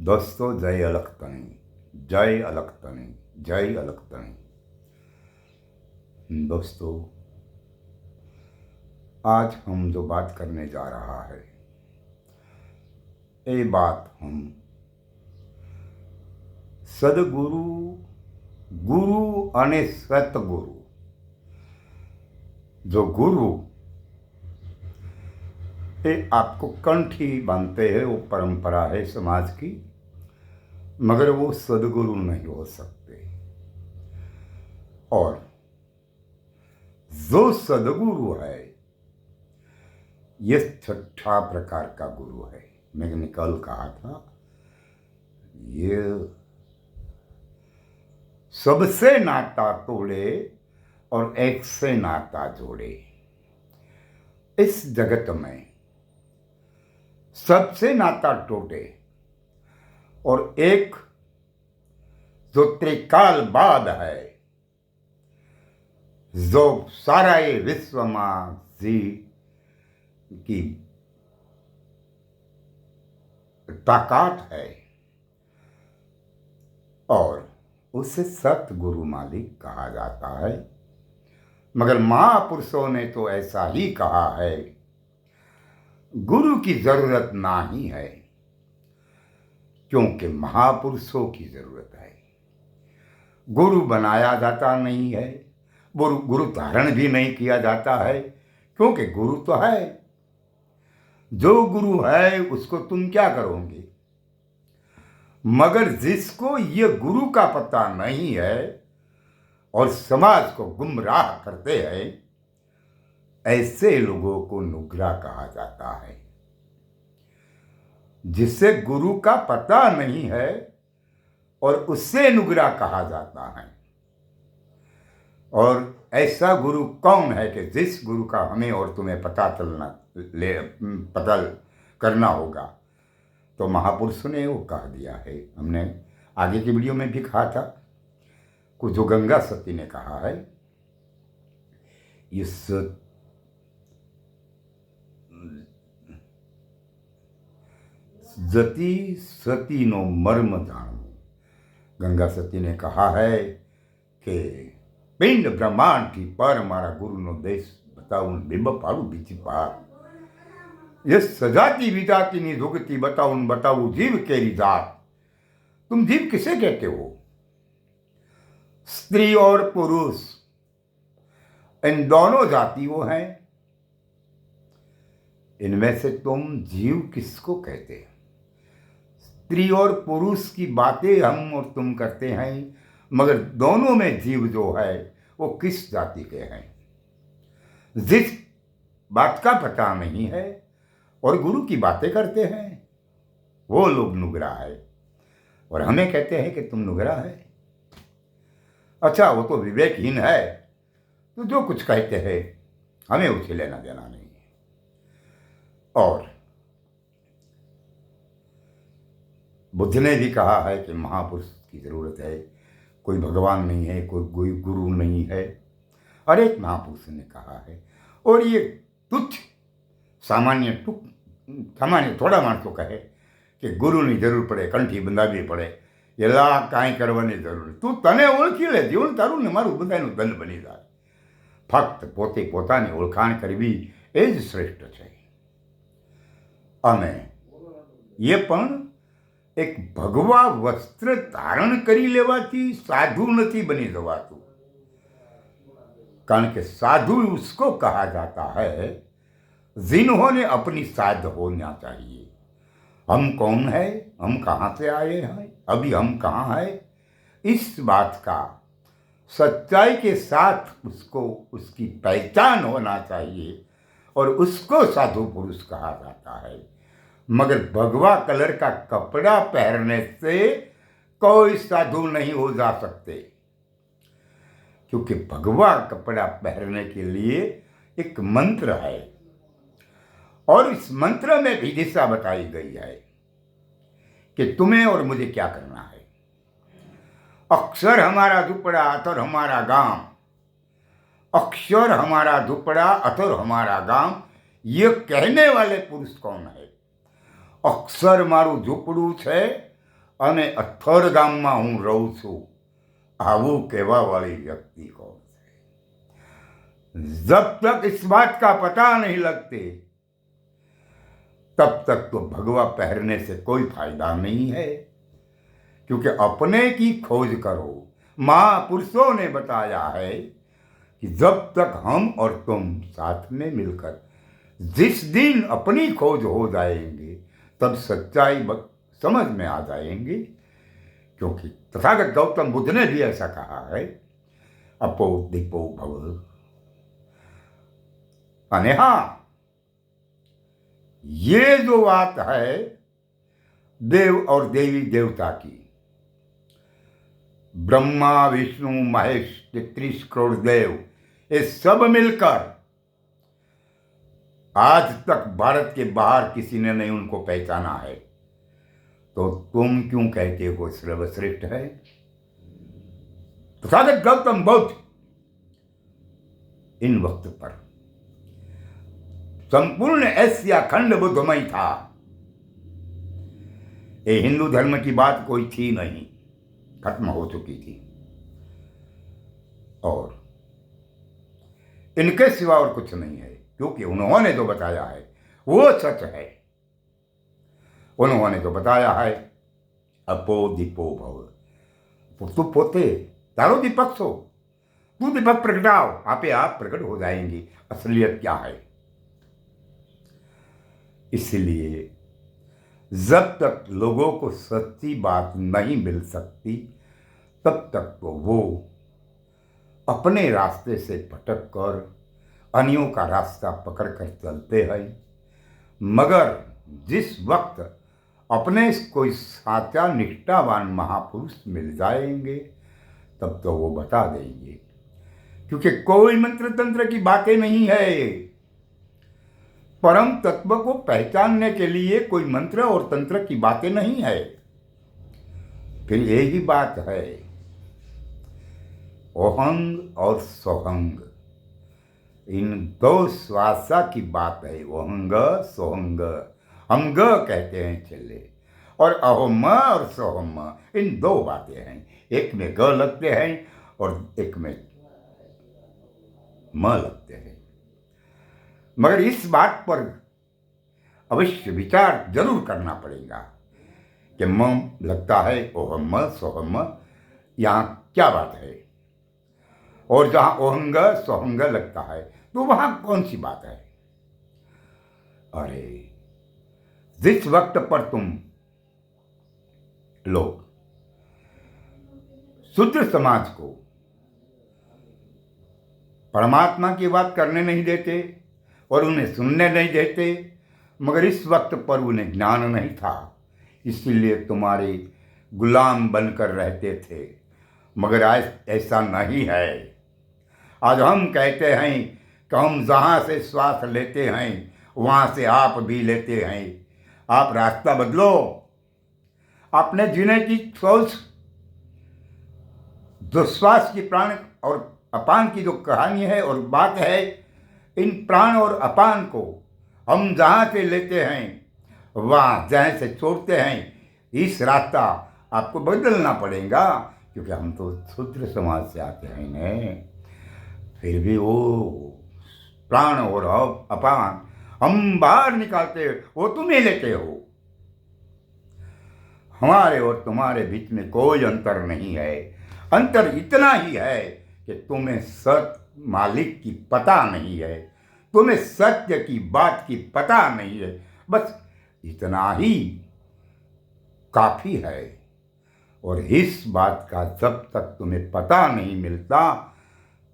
दोस्तों, जय अलखतणी, जय अलखतणी, जय अलखतणी। दोस्तों, आज हम जो बात करने जा रहा है, ये बात हम सदगुरु, गुरु अने सतगुरु, जो गुरु ये आपको कंठी बांधते हैं, वो परंपरा है समाज की, मगर वो सदगुरु नहीं हो सकते। और जो सदगुरु है ये छठा प्रकार का गुरु है। मैंने कल कहा था, ये सबसे नाता तोड़े और एक से नाता जोड़े। इस जगत में सबसे नाता टूटे और एक जो त्रिकाल बाद है, जो सारा ये विश्व में जी की ताकत है, और उसे सतगुरु मालिक कहा जाता है। मगर महापुरुषों ने तो ऐसा ही कहा है, गुरु की जरूरत नहीं है, क्योंकि महापुरुषों की जरूरत है। गुरु बनाया जाता नहीं है, गुरु धारण भी नहीं किया जाता है, क्योंकि गुरु तो है। जो गुरु है उसको तुम क्या करोगे? मगर जिसको ये गुरु का पता नहीं है और समाज को गुमराह करते हैं, ऐसे लोगों को नुग्रा कहा जाता है। जिसे गुरु का पता नहीं है और उससे नुग्रा कहा जाता है। और ऐसा गुरु कौन है कि जिस गुरु का हमें और तुम्हें पता करना होगा? तो महापुरुषों ने वो कह दिया है। हमने आगे की वीडियो में भी कहा था, कुछ जो गंगा सती ने कहा है, इस जति सती नो मर्म जानो। गंगा सती ने कहा है कि पिंड ब्रह्मांड की पर मारा गुरु नो देश बताऊं बिंब पाड़ू बीची पार। ये सजाती विजाती नी जुगती बताऊं जीव केरी जात। तुम जीव किसे कहते हो? स्त्री और पुरुष इन दोनों जातियों हैं। इनमें से तुम जीव किसको कहते हैं? स्त्री और पुरुष की बातें हम और तुम करते हैं, मगर दोनों में जीव जो है वो किस जाति के हैं? जिस बात का पता नहीं है और गुरु की बातें करते हैं, वो लोग नुगरा है। और हमें कहते हैं कि तुम नुगरा है। अच्छा, वो तो विवेकहीन है, तो जो कुछ कहते हैं हमें उसे लेना देना नहीं है। और बुद्ध ने भी कहा है कि महापुरुष की जरूरत है, कोई भगवान नहीं है, कोई गुरु नहीं है। हर एक महापुरुष ने कहा है। और ये तुच्छ सामान्य थोड़ा माणसो कहे कि गुरुनी जरूर पड़े, कंठी બંધાવી પડે, એલા કાંઈ કરવાની જરૂર નહીં। તું તને ઓળખી લે, જીવન તારું ને મારું બધાનું દંડ બની જાય। ફક્ત પોતે પોતાની ઓળખાણ કરવી એ જ શ્રેષ્ઠ છે। અને એ પણ એક ભગવા વસ્ત્ર ધારણ કરી લેવાથી સાધુ નથી બની જવાતું। કારણ કે साधु उसको कहा जाता है जिन्होंने अपनी साध होना चाहिए। हम कौन है, हम कहाँ से आए हैं, अभी हम कहाँ हैं, इस बात का सच्चाई के साथ उसको उसकी पहचान होना चाहिए, और उसको साधु पुरुष कहा जाता है। मगर भगवा कलर का कपड़ा पहनने से कोई साधु नहीं हो जा सकते, क्योंकि भगवा कपड़ा पहनने के लिए एक मंत्र है, और इस मंत्र में भी दिशा बताई गई है कि तुम्हें और मुझे क्या करना है। अक्षर हमारा झुपड़ा, अतर हमारा गांव। अक्षर हमारा झुपड़ा, अतर हमारा गांव, ये कहने वाले पुरुष कौन है? अक्षर मारू झूपड़ू छे અને અથોર ગામમાં હું રહું છું, આવું કહેવાવાળી વ્યક્તિ કોણ છે? जब तक इस बात का पता नहीं लगते तब तक तो भगवा पहनने से कोई फायदा नहीं है, क्योंकि अपने की खोज करो। महापुरुषों ने बताया है कि जब तक हम और तुम साथ में मिलकर जिस दिन अपनी खोज हो जाएंगे तब सच्चाई समझ में आ जाएंगे, क्योंकि तथागत गौतम बुद्ध ने भी ऐसा कहा है, अपो दीपो भव। अने हाँ, ये जो बात है देव और देवी देवता की, ब्रह्मा विष्णु महेश 33 करोड़ देव, ये सब मिलकर आज तक भारत के बाहर किसी ने नहीं उनको पहचाना है, तो तुम क्यों कहते हो सर्वश्रेष्ठ है? तथागत गौतम बुद्ध इन वक्त पर संपूर्ण एशिया खंड बुद्धमय था। ये हिंदू धर्म की बात कोई थी नहीं, खत्म हो चुकी थी, और इनके सिवा और कुछ नहीं है, क्योंकि उन्होंने जो बताया है वो सच है। उन्होंने जो बताया है, अपो दीपो भव, तू पोते तारो दीपक सो, तू दीपक प्रगटाओ, आपे आप प्रकट हो जाएंगी असलियत क्या है। इसलिए जब तक लोगों को सच्ची बात नहीं मिल सकती तब तक तो वो अपने रास्ते से भटक कर अन्यों का रास्ता पकड़ कर चलते हैं, मगर जिस वक्त अपने कोई साचा निष्ठावान महापुरुष मिल जाएंगे तब तो वो बता देंगे, क्योंकि कोई मंत्र तंत्र की बातें नहीं है। परम तत्व को पहचानने के लिए कोई मंत्र और तंत्र की बातें नहीं है। फिर यही बात है, ओहंग और सोहंग, इन दो श्वासा की बात है। ओहंग सोहंग, हम ग कहते हैं चले, और अहोम और सोहम, इन दो बातें हैं। एक में ग लगते हैं और एक में म लगते हैं। मगर इस बात पर अवश्य विचार जरूर करना पड़ेगा कि म लगता है ओहम सोहम, यहाँ क्या बात है, और जहाँ ओहंग सोहंग लगता है तो वहाँ कौन सी बात है। अरे जिस वक्त पर तुम लोग शूद्र समाज को परमात्मा की बात करने नहीं देते और उन्हें सुनने नहीं देते, मगर इस वक्त पर उन्हें ज्ञान नहीं था, इसलिए तुम्हारे गुलाम बनकर रहते थे। मगर आज ऐसा नहीं है। आज हम कहते हैं कि हम जहाँ से श्वास लेते हैं वहाँ से आप भी लेते हैं। आप रास्ता बदलो, अपने जीने की सोच, जो श्वास की प्राण और अपान की जो कहानी है और बात है, इन प्राण और अपान को हम जहाँ से लेते हैं वहाँ जहाँ से छोड़ते हैं, इस रास्ता आपको बदलना पड़ेगा, क्योंकि हम तो शूद्र समाज से आते हैं न। फिर भी वो प्राण और अपान हम बाहर निकालते, वो तुम्हें लेते हो। हमारे और तुम्हारे बीच में कोई अंतर नहीं है। अंतर इतना ही है कि तुम्हें सत्य मालिक की पता नहीं है, तुम्हें सत्य की बात की पता नहीं है, बस इतना ही काफ़ी है। और इस बात का जब तक तुम्हें पता नहीं मिलता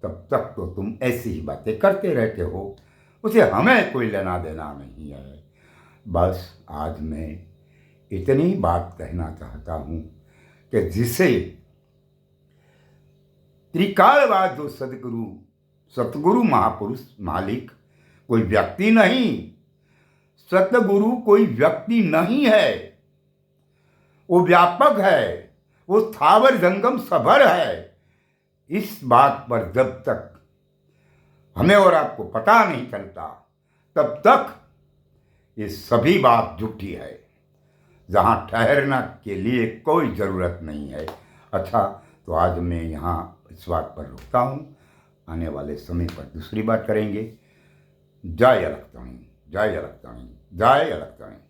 तब तक तो तुम ऐसी ही बातें करते रहते हो, उसे हमें कोई लेना देना नहीं है। बस आज मैं इतनी बात कहना चाहता हूँ कि जिसे त्रिकालवाद जो सतगुरु महापुरुष मालिक कोई व्यक्ति नहीं, सतगुरु कोई व्यक्ति नहीं है, वो व्यापक है, वो स्थावर जंगम सभर है। इस बात पर जब तक हमें और आपको पता नहीं चलता तब तक ये सभी बात झूठी है। जहाँ ठहरना के लिए कोई ज़रूरत नहीं है। अच्छा, तो आज मैं यहाँ इस बात पर रुकता हूँ, आने वाले समय पर दूसरी बात करेंगे। जय इलेक्ट्रॉनिक, जय इलेक्ट्रॉनिक, जय इलेक्ट्रॉनिक।